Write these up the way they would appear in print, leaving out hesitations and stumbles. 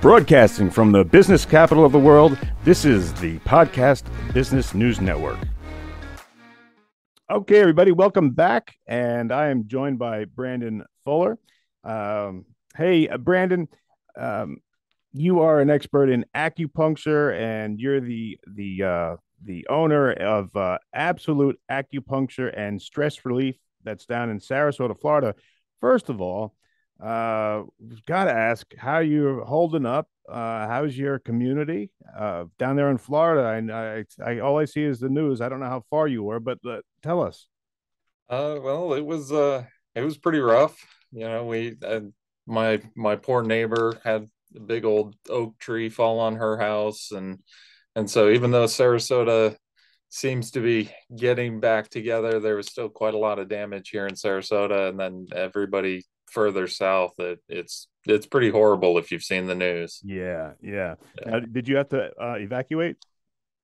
Broadcasting from the business capital of the world, this is the Podcast Business News Network. Okay, everybody, welcome back. And I am joined by Brandon Fuller. Hey, Brandon, you are an expert in acupuncture, and you're the owner of Absolute Acupuncture and Stress Relief that's down in Sarasota, Florida. First of all, got to ask how you're holding up. How's your community down there in Florida? I all I see is the news. I don't know how far you were, but tell us. Well, it was pretty rough. You know, my poor neighbor had a big old oak tree fall on her house, and so even though Sarasota seems to be getting back together, there was still quite a lot of damage here in Sarasota, and then everybody further south, it's pretty horrible if you've seen the news. Yeah, yeah. Yeah. Now, did you have to evacuate?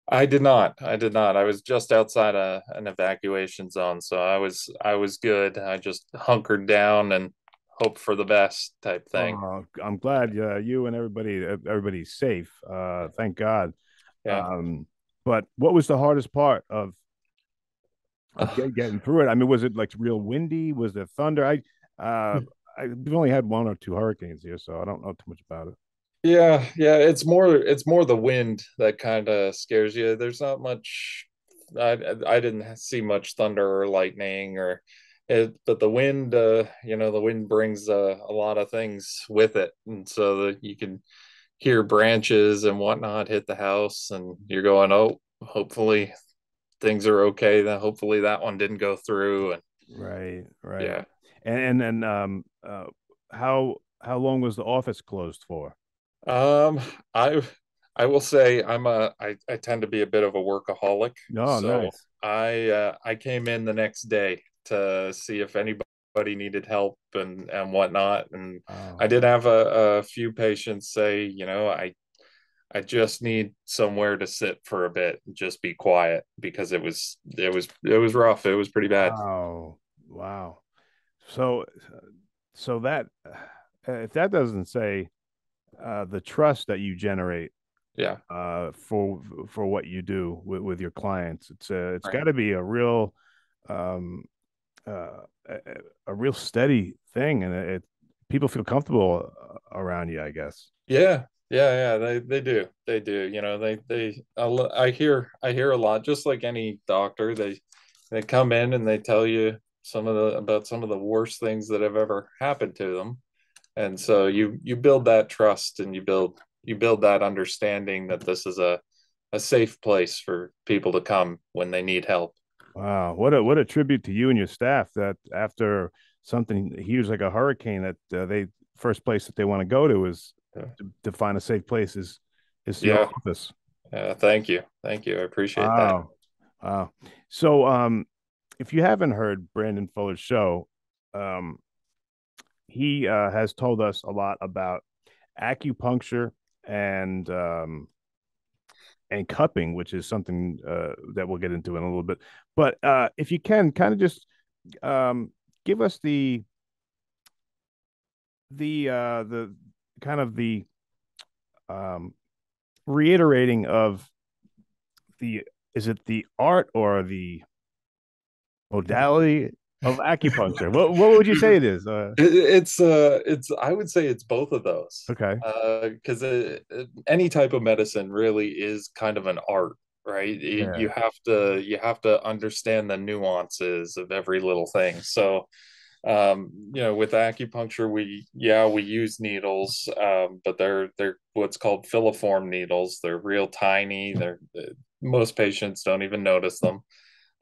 I did not. I did not. I was just outside an evacuation zone, so I was good. I just hunkered down and hope for the best type thing. Oh, I'm glad you and everybody's safe. Thank God. Yeah. Um, but what was the hardest part of getting through it? I mean, was it like real windy? Was there thunder? Uh, we've only had one or two hurricanes here, so I don't know too much about it. Yeah, it's more the wind that kind of scares you. There's not much. I didn't see much thunder or lightning or it, but the wind, the wind brings a lot of things with it, and so that you can hear branches and whatnot hit the house, and you're going, oh, hopefully things are okay. Then hopefully that one didn't go through, and Right, right. yeah. And how long was the office closed for? Um, I I will say I tend to be a bit of a workaholic, No, so nice. I came in the next day to see if anybody needed help and whatnot, and I Oh, did have a few patients say, I just need somewhere to sit for a bit and just be quiet because it was rough. It was pretty bad. wow, wow. So, so that if that doesn't say the trust that you generate Yeah, for what you do with your clients, it's got right. to be a real um, a, a real steady thing, and people feel comfortable around you, I guess. Yeah. They do. I hear a lot, just like any doctor. They come in and they tell you some of the worst things that have ever happened to them, and so you build that trust and you build that understanding that this is a safe place for people to come when they need help. Wow, what a tribute to you and your staff that after something huge like a hurricane that they first place that they want to go to is Yeah, to find a safe place is your yeah. office. Thank you. I appreciate that. Wow. Wow. So if you haven't heard Brandon Fuller's show, um he has told us a lot about acupuncture and cupping, which is something that we'll get into in a little bit. But if you can, kind of just give us the kind of the um, reiterating of the is it the art or the modality of acupuncture? What would you say it is? It's I would say it's both of those. Okay, Because any type of medicine really is kind of an art, right? yeah, You have to understand the nuances of every little thing. So, with acupuncture, we use needles, but they're what's called filiform needles. They're real tiny. Most patients don't even notice them.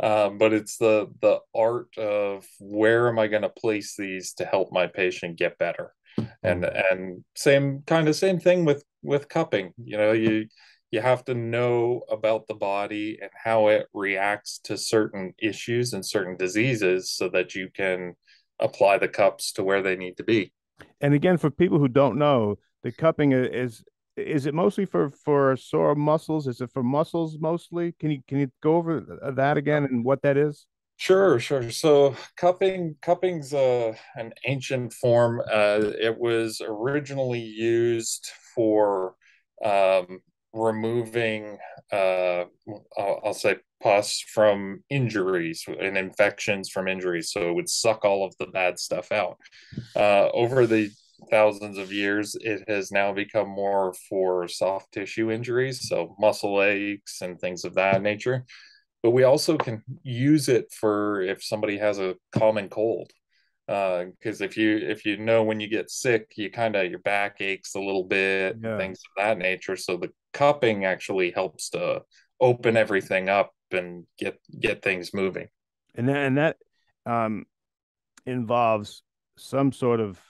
But it's the art of where am I going to place these to help my patient get better, and mm, and same thing with cupping. You have to know about the body and how it reacts to certain issues and certain diseases so that you can apply the cups to where they need to be. and again, for people who don't know, the cupping is it mostly for sore muscles? Is it for muscles mostly? Can you go over that again and what that is? Sure. So cupping's an ancient form. It was originally used for um, removing, I'll say, pus from injuries and infections from injuries. So it would suck all of the bad stuff out. Over the thousands of years, it has now become more for soft tissue injuries, so muscle aches and things of that nature. But we also can use it for if somebody has a common cold. Because if you know when you get sick, you kind of your back aches a little bit and Yeah. things of that nature. So the cupping actually helps to open everything up and get things moving. And that um involves some sort of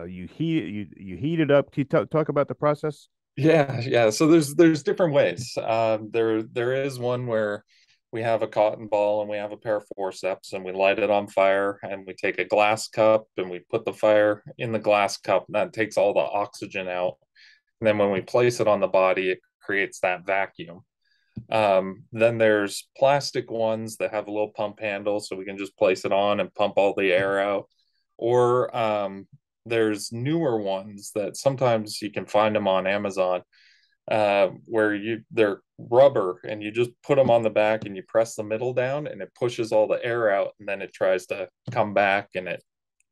you heat it up. Can you talk about the process? Yeah, yeah. So there's different ways. There is one where we have a cotton ball and we have a pair of forceps and we light it on fire and we take a glass cup and we put the fire in the glass cup and that takes all the oxygen out. And then when we place it on the body, it creates that vacuum. Then there's plastic ones that have a little pump handle, so we can just place it on and pump all the air out. Or there's newer ones that sometimes you can find them on Amazon, where they're rubber and you just put them on the back and you press the middle down and it pushes all the air out and then it tries to come back and it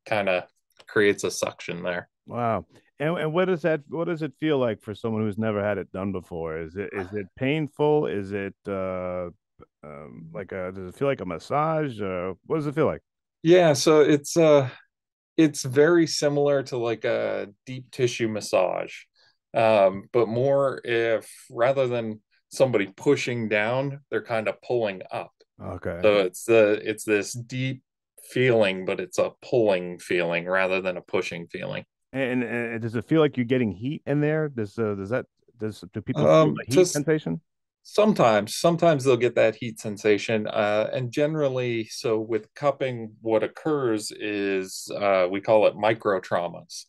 kind of creates a suction there. Wow. And what does it feel like for someone who's never had it done before? Is it painful? Is it like a does it feel like a massage? What does it feel like? Yeah, so it's very similar to like a deep tissue massage, but more if rather than somebody pushing down, they're kind of pulling up. Okay. So it's this deep feeling, but it's a pulling feeling rather than a pushing feeling. And does it feel like you're getting heat in there? Does do people feel the heat Just sensation? sometimes they'll get that heat sensation, and generally, so with cupping, what occurs is we call it micro traumas.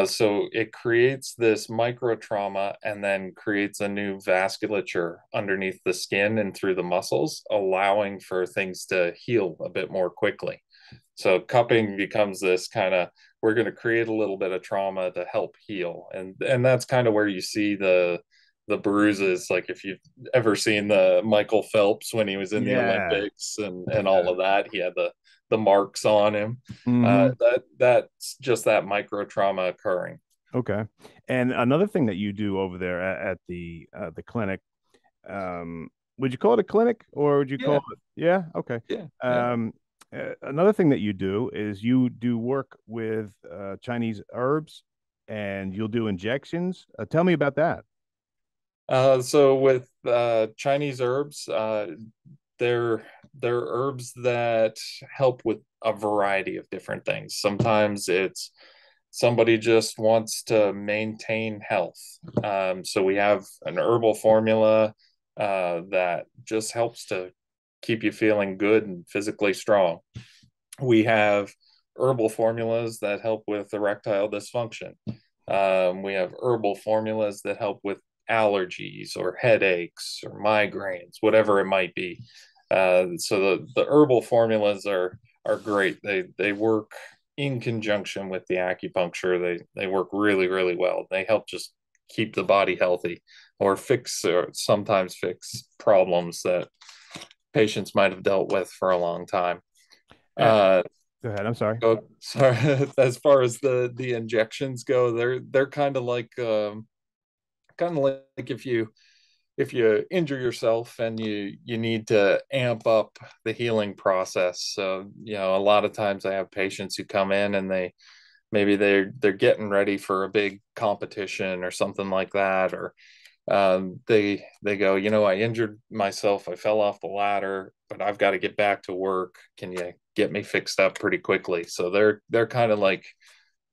So it creates this micro trauma and then creates a new vasculature underneath the skin and through the muscles, allowing for things to heal a bit more quickly. So cupping becomes this kind of we're going to create a little bit of trauma to help heal, and that's kind of where you see the bruises. Like if you've ever seen the Michael Phelps when he was in the Yeah. Olympics and all Yeah. of that, he had the marks on him. Hmm. That's just that micro trauma occurring. Okay. And another thing that you do over there at the clinic, would you call it a clinic or would you call Yeah, it? Yeah. Okay. yeah, yeah. Um, Another thing that you do is you do work with Chinese herbs, and you'll do injections. Tell me about that. So with Chinese herbs, they're they're herbs that help with a variety of different things. Sometimes it's somebody just wants to maintain health. So we have an herbal formula that just helps to keep you feeling good and physically strong. We have herbal formulas that help with erectile dysfunction. We have herbal formulas that help with allergies or headaches or migraines, whatever it might be. So the herbal formulas are great. They work in conjunction with the acupuncture. They work really well. They help just keep the body healthy or fix or sometimes fix problems that patients might have dealt with for a long time. Uh, Uh, Go ahead. I'm sorry. Oh, sorry. As far as the injections go, they're kind of like if you injure yourself and you need to amp up the healing process. So, a lot of times I have patients who come in and they're getting ready for a big competition or something like that, or they go, I injured myself, I fell off the ladder, but I've got to get back to work. Can you get me fixed up pretty quickly? So they're kind of like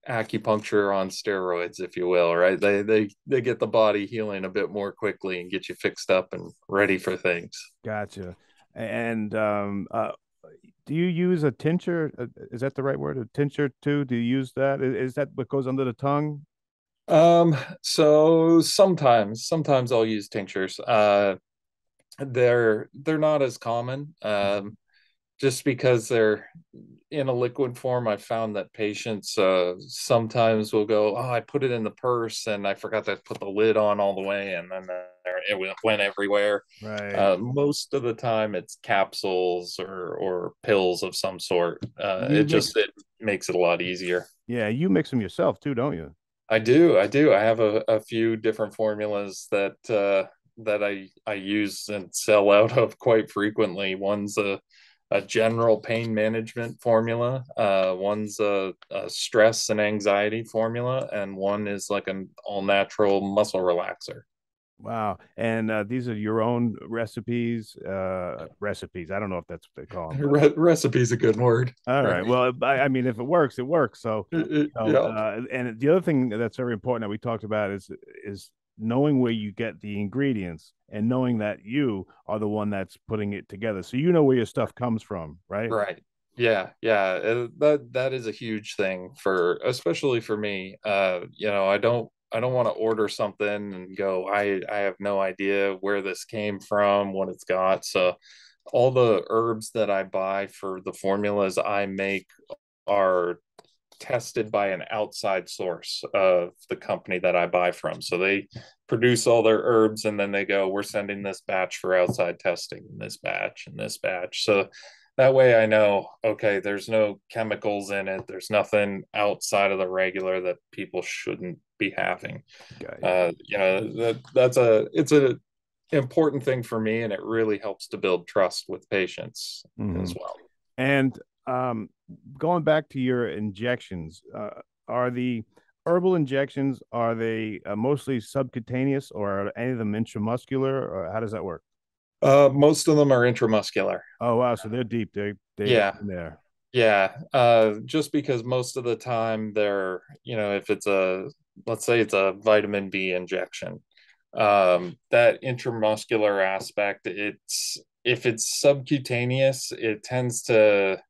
acupuncture on steroids, if you will, right? They get the body healing a bit more quickly and get you fixed up and ready for things. Gotcha. And do you use a tincture? Is that the right word? A tincture too? Do you use that? Is that what goes under the tongue? So sometimes I'll use tinctures. They're not as common, just because in a liquid form, I found that patients sometimes will go, "Oh, I put it in the purse and I forgot to put the lid on all the way, and then went everywhere." Right. Most of the time, it's capsules or pills of some sort. You mix, It makes it a lot easier. yeah, you mix them yourself too, don't you? I do. I have a few different formulas that I use and sell out of quite frequently. One's a general pain management formula. One's a stress and anxiety formula, and one is like an all natural muscle relaxer. Wow. And these are your own recipes. Recipes. I don't know if that's what they call them, but Recipe is a good word, all right. right? Well, I mean, if it works, it works. So, Yeah, and the other thing that's very important that we talked about is knowing where you get the ingredients and knowing that you are the one that's putting it together. So you know where your stuff comes from, right? right. Yeah. That is a huge thing for, especially for me. I don't want to order something and go, I have no idea where this came from, what it's got. So all the herbs that I buy for the formulas I make are tested by an outside source of the company that I buy from. So they produce all their herbs and then they go, we're sending this batch for outside testing, this batch and this batch. So that way I know, okay, there's no chemicals in it. There's nothing outside of the regular that people shouldn't be having. Got you. It's a important thing for me, and it really helps to build trust with patients Hmm. as well. And um, going back to your injections, are the herbal injections are they mostly subcutaneous or are any of them intramuscular or how does that work? Most of them are intramuscular. Oh wow, so they're deep. They get Yeah, in there. yeah. Just because most of the time they're, if it's let's say it's a vitamin B injection, that intramuscular aspect, if it's subcutaneous, it tends to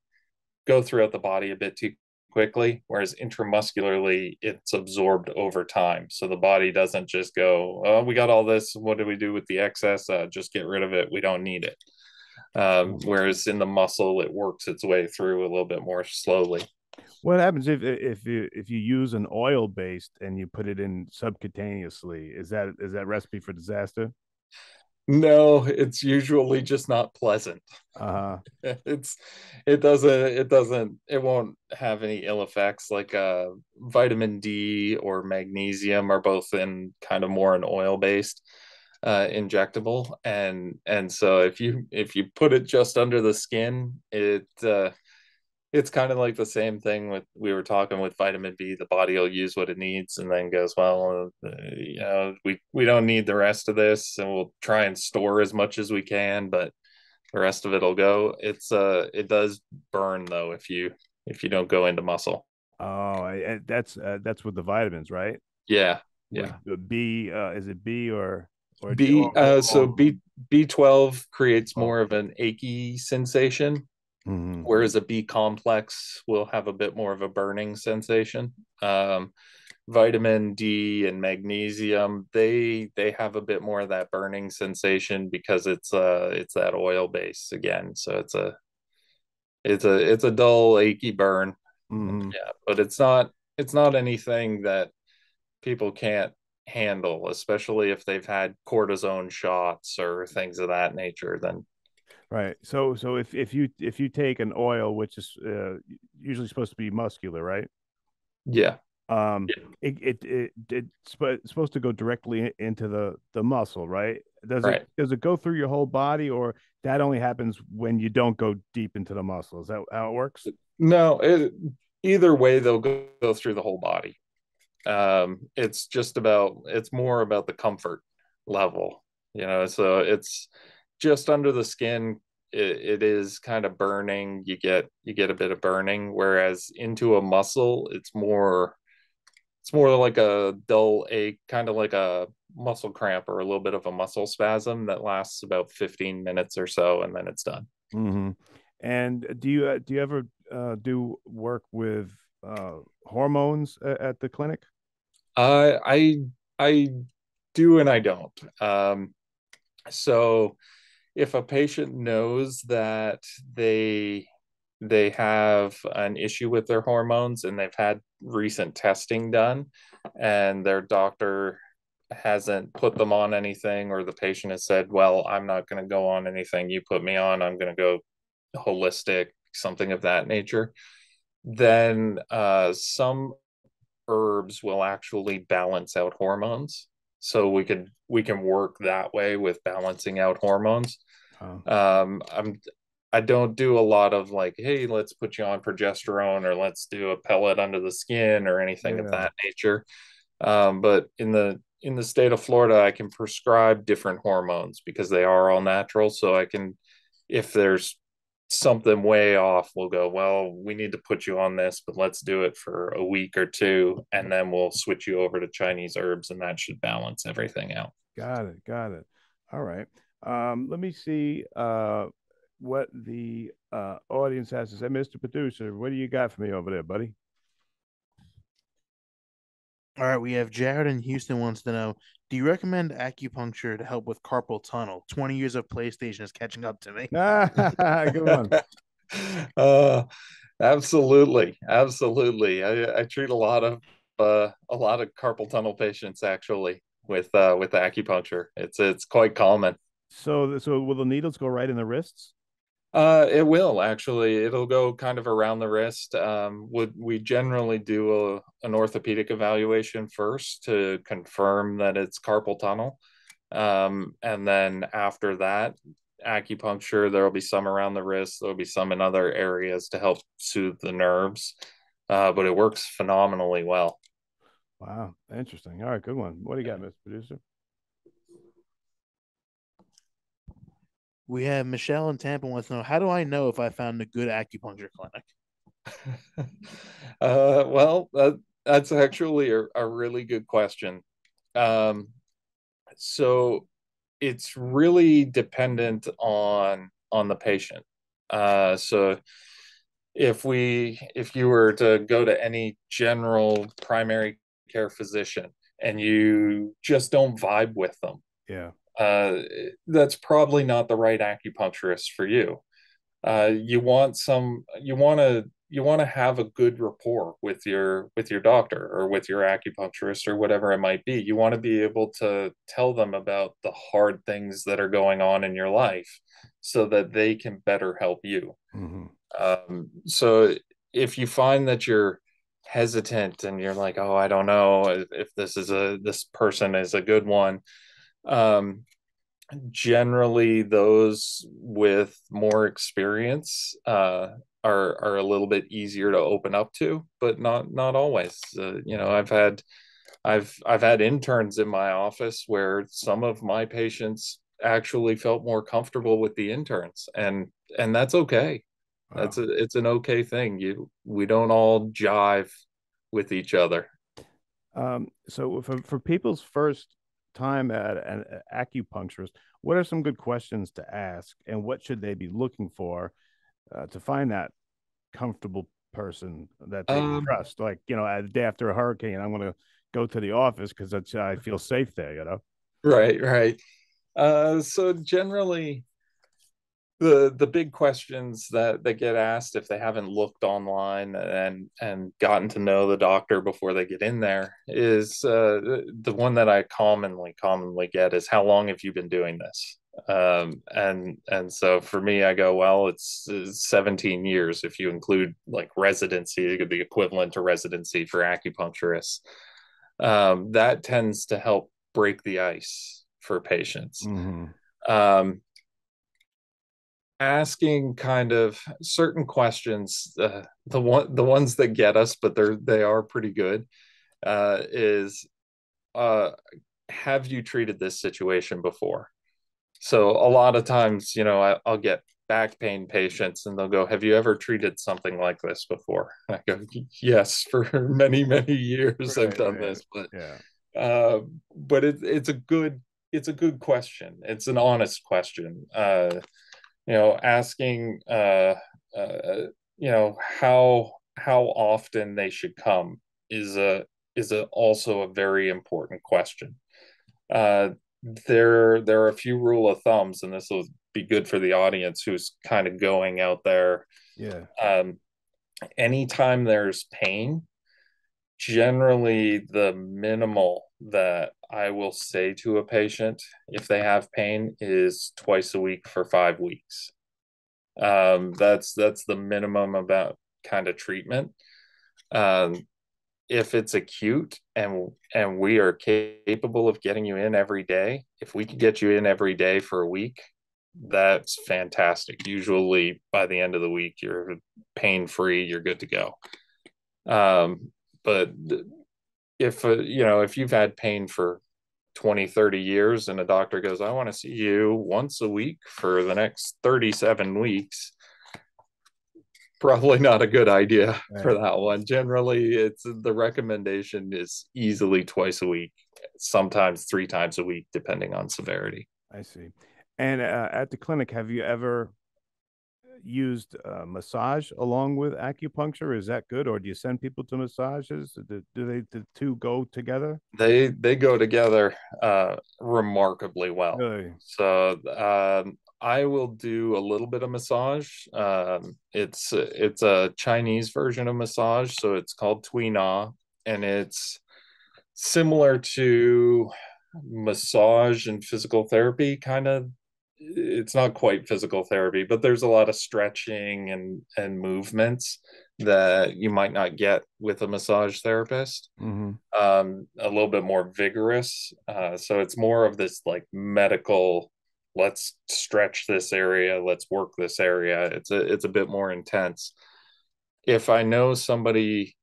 go throughout the body a bit too quickly, whereas intramuscularly, it's absorbed over time. So the body doesn't just go, oh, we got all this. What do we do with the excess? Just get rid of it. We don't need it. Whereas in the muscle, it works its way through a little bit more slowly. What happens if you use an oil based and you put it in subcutaneously? Is that recipe for disaster? No, it's usually just not pleasant. Uh-huh. It's it won't have any ill effects like vitamin D or magnesium are both in kind of more an oil based injectable, and so if you put it just under the skin, it's kind of like the same thing with we were talking with vitamin B. The body will use what it needs and then goes, well, we don't need the rest of this, and we'll try and store as much as we can, but the rest of it'll go. It does burn though if you don't go into muscle. Oh, that's with the vitamins, right? Yeah, With yeah. the B, is it B So B12 creates oh. more of an achy sensation, Mhm. whereas a B complex will have a bit more of a burning sensation. Vitamin D and magnesium, they have a bit more of that burning sensation because it's that oil base again. So it's a dull, achy burn. Mhm. Yeah, but it's not anything that people can't handle, especially if they've had cortisone shots or things of that nature. Then Right. So if you take an oil, which is usually supposed to be muscular, right? yeah, Um, yeah, it's supposed to go directly into the muscle, right? right. Does it go through your whole body, or that only happens when you don't go deep into the muscle? Is that how it works? No, either way, go through the whole body. It's more about the comfort level, so it's just under the skin. It is kind of burning. You get a bit of burning, whereas into a muscle, it's more like a dull ache, kind of like a muscle cramp or a little bit of a muscle spasm that lasts about 15 minutes or so, and then it's done. Hmm. And do you ever do work with hormones at the clinic? Uh, I I do and I don't. So if a patient knows that they they have an issue with their hormones and they've had recent testing done, and their doctor hasn't put them on anything, or the patient has said, well, I'm not going to go on anything you put me on, I'm going to go holistic, something of that nature, then some herbs will actually balance out hormones. So we can work that way with balancing out hormones. Oh, I'm I don't do a lot of like, hey, let's put you on progesterone or let's do a pellet under the skin or anything of yeah. that nature. But in the state of Florida, I can prescribe different hormones because they are all natural. So I can, if there's something way off, we'll go, well, we need to put you on this, but let's do it for a week or two, and then we'll switch you over to Chinese herbs, and that should balance everything out. Got it. Got it. All right. Let me see what the audience has to say. Mr. Producer, what do you got for me over there, buddy? All right, we have Jared in Houston wants to know, do you recommend acupuncture to help with carpal tunnel? 20 years of PlayStation is catching up to me. Good one. uh, Absolutely, absolutely. I treat a lot of carpal tunnel patients actually with acupuncture. It's quite common. So will the needles go right in the wrists? It will actually. It'll go kind of around the wrist. Would we generally do an orthopedic evaluation first to confirm that it's carpal tunnel, and then after that, acupuncture. There will be some around the wrist. There will be some in other areas to help soothe the nerves. But it works phenomenally well. Wow, interesting. All right, good one. What do you got, Mr. Producer? We have Michelle in Tampa wants to know, how do I know if I found a good acupuncture clinic? Well, that's actually a really good question. Um, so it's really dependent on the patient. So if you were to go to any general primary care physician and you just don't vibe with them, Yeah. uh, that's probably not the right acupuncturist for you. You want to have a good rapport with your doctor or with your acupuncturist or whatever it might be. You want to be able to tell them about the hard things that are going on in your life so that they can better help you. Hmm. So if you find that you're hesitant and you're like, oh, I don't know if this person is a good one, um, generally those with more experience are a little bit easier to open up to, but not always. I've had interns in my office where some of my patients actually felt more comfortable with the interns, and that's okay. Wow. It's an okay thing. We don't all jive with each other. So for people's first time at an acupuncturist, what are some good questions to ask, and what should they be looking for to find that comfortable person that they can Um, trust? Like, a day after a hurricane, I'm going to go to the office because I feel safe there. right, right. So generally, the big questions that get asked if they haven't looked online and gotten to know the doctor before they get in there is the one that I commonly get is, how long have you been doing this? And so for me, I go, well, it's 17 years if you include like residency, the equivalent to residency for acupuncturists. That tends to help break the ice for patients. Hmm. Um, Asking kind of certain questions, the ones that get us, but they are pretty good, is uh, have you treated this situation before? So a lot of times, I'll get back pain patients and they'll go, have you ever treated something like this before? And I go, yes, for many years I've Right, done right. this, Yeah. uh, but it's a good question. It's an honest question. Asking how often they should come is also a very important question. Uh, there are a few rule of thumbs, and this will be good for the audience who's kind of going out there Yeah. Um, Anytime there's pain, generally the minimal that I will say to a patient if they have pain is twice a week for 5 weeks. That's the minimum about kind of treatment. Um, if it's acute and we are capable of getting you in every day, if we can get you in every day for a week, that's fantastic. Usually by the end of the week, you're pain free, you're good to go. But if you've had pain for 20, 30 years and a doctor goes, I want to see you once a week for the next 37 weeks, probably not a good idea for Right. that one. Generally, it's the recommendation is easily twice a week, sometimes 3 times a week, depending on severity. I see. And at the clinic, have you ever used massage along with acupuncture? Is that good, or do you send people to massages? Do they the two go together? They go together remarkably well. Really? So I will do a little bit of massage. It's a Chinese version of massage, so it's called Tui Na, and it's similar to massage and physical therapy kind of. It's not quite physical therapy, but there's a lot of stretching and movements that you might not get with a massage therapist. Mm-hmm. A little bit more vigorous. So it's more of this like medical, let's stretch this area, let's work this area. It's a bit more intense. If I know somebody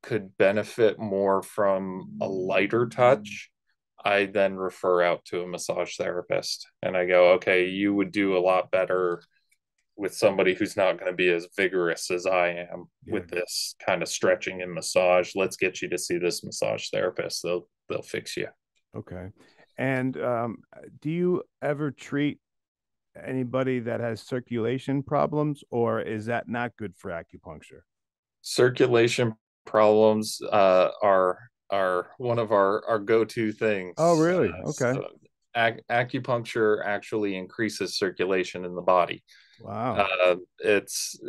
could benefit more from a lighter touch, I then refer out to a massage therapist and I go, okay, you would do a lot better with somebody who's not going to be as vigorous as I am Yeah. with this kind of stretching and massage. Let's get you to see this massage therapist. They'll fix you. Okay. And do you ever treat anybody that has circulation problems, or is that not good for acupuncture? Circulation problems are one of our go-to Oh, things. really? Okay. So acupuncture actually increases circulation in the body. Wow. It's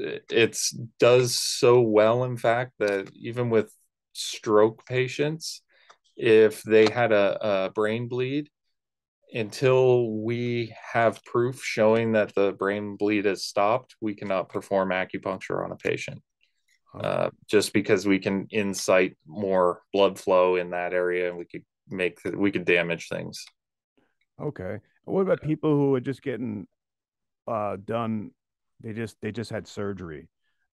does so well, in fact, that even with stroke patients, if they had a brain bleed, until we have proof showing that the brain bleed has stopped, we cannot perform acupuncture on a patient. Okay. Just because we can incite more blood flow in that area, and we could damage things. Okay. What about people who are just getting done? They just had surgery,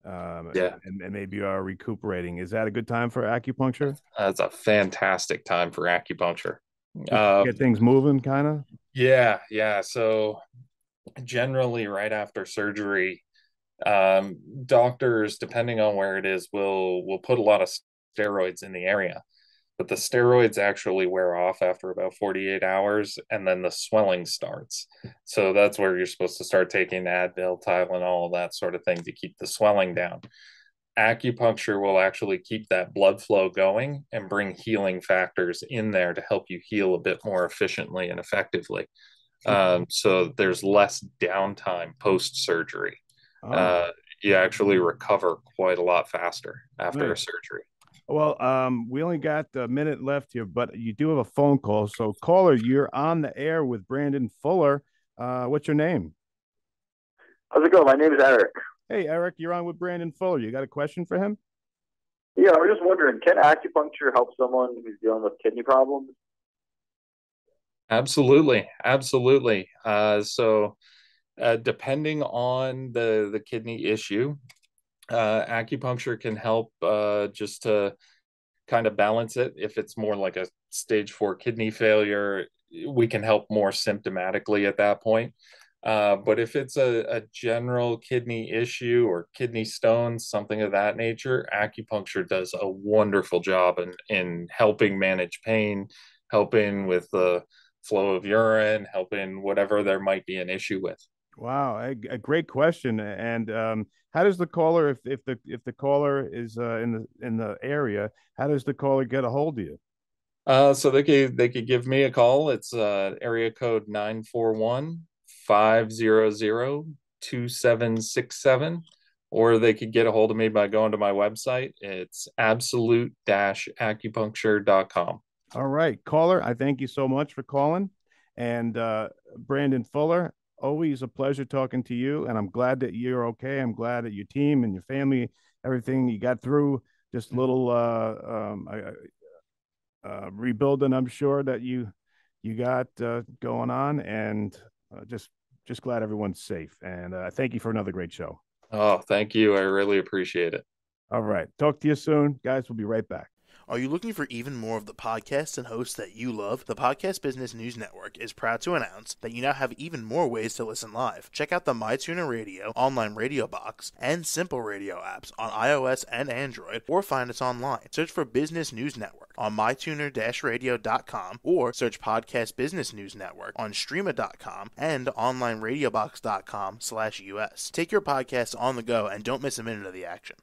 Yeah, and maybe are recuperating. Is that a good time for acupuncture? that's a fantastic time for acupuncture. Get things moving, kind of. Yeah. So generally, right after surgery, doctors, depending on where it is, will put a lot of steroids in the area. But the steroids actually wear off after about 48 hours, and then the swelling starts. So that's where you're supposed to start taking Advil, Tylenol, that sort of thing to keep the swelling down. Acupuncture will actually keep that blood flow going and bring healing factors in there to help you heal a bit more efficiently and effectively. Okay. So there's less downtime post surgery. Oh, Uh, you actually recover quite a lot faster after a nice. surgery. Well, we only got a minute left here, but you do have a phone call. So, caller, you're on the air with Brandon Fuller. What's your name? How's it going? My name is Eric. Hey, Eric, you're on with Brandon Fuller. You got a question for him? Yeah, I was just wondering, can acupuncture help someone who's dealing with kidney problems? Absolutely. Depending on the kidney issue, acupuncture can help just to kind of balance it. If it's more like a stage 4 kidney failure, we can help more symptomatically at that point. But if it's a general kidney issue or kidney stones, something of that nature, acupuncture does a wonderful job in helping manage pain, helping with the flow of urine, helping whatever there might be an issue with. Wow, a great question. And how does the caller, if the caller is in the area, how does the caller get a hold of you? So they could give me a call. It's area code 941-500-2767. or they could get a hold of me by going to my website. It's absolute-acupuncture.com. All right, caller, I thank you so much for calling. And Brandon Fuller, always a pleasure talking to you. And I'm glad that you're okay. I'm glad that your team and your family, everything you got through, just a little rebuilding, I'm sure, that you got going on. And just glad everyone's safe. And thank you for another great show. Oh, thank you. I really appreciate it. All right. Talk to you soon. Guys, we'll be right back. Are you looking for even more of the podcasts and hosts that you love? The Podcast Business News Network is proud to announce that you now have even more ways to listen live. Check out the MyTuner Radio, online radio box, and Simple Radio apps on iOS and Android, or find us online. Search for Business News Network on mytuner-radio.com, or search Podcast Business News Network on streama.com and onlineradiobox.com/US. Take your podcast on the go and don't miss a minute of the action.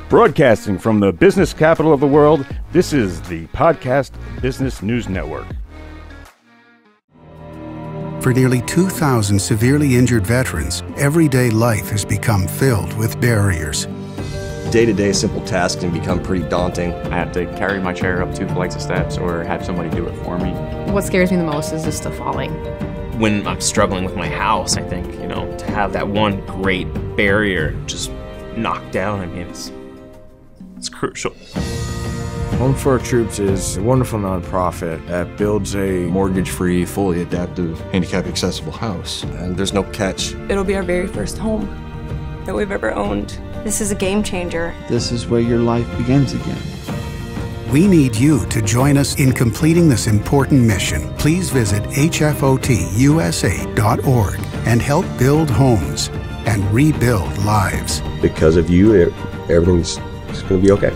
Broadcasting from the business capital of the world, this is the Podcast Business News Network. For nearly 2,000 severely injured veterans, everyday life has become filled with barriers. Day-to-day simple tasks can become pretty daunting. I have to carry my chair up 2 flights of steps or have somebody do it for me. What scares me the most is just the falling. When I'm struggling with my house, I think, to have that one great barrier just knocked down, I mean, it's crucial. Home for Our Troops is a wonderful nonprofit that builds a mortgage-free, fully adaptive, handicap-accessible house. And there's no catch. It'll be our very first home that we've ever owned. This is a game changer. This is where your life begins again. We need you to join us in completing this important mission. Please visit hfotusa.org and help build homes and rebuild lives. Because of you, everything's going to be okay.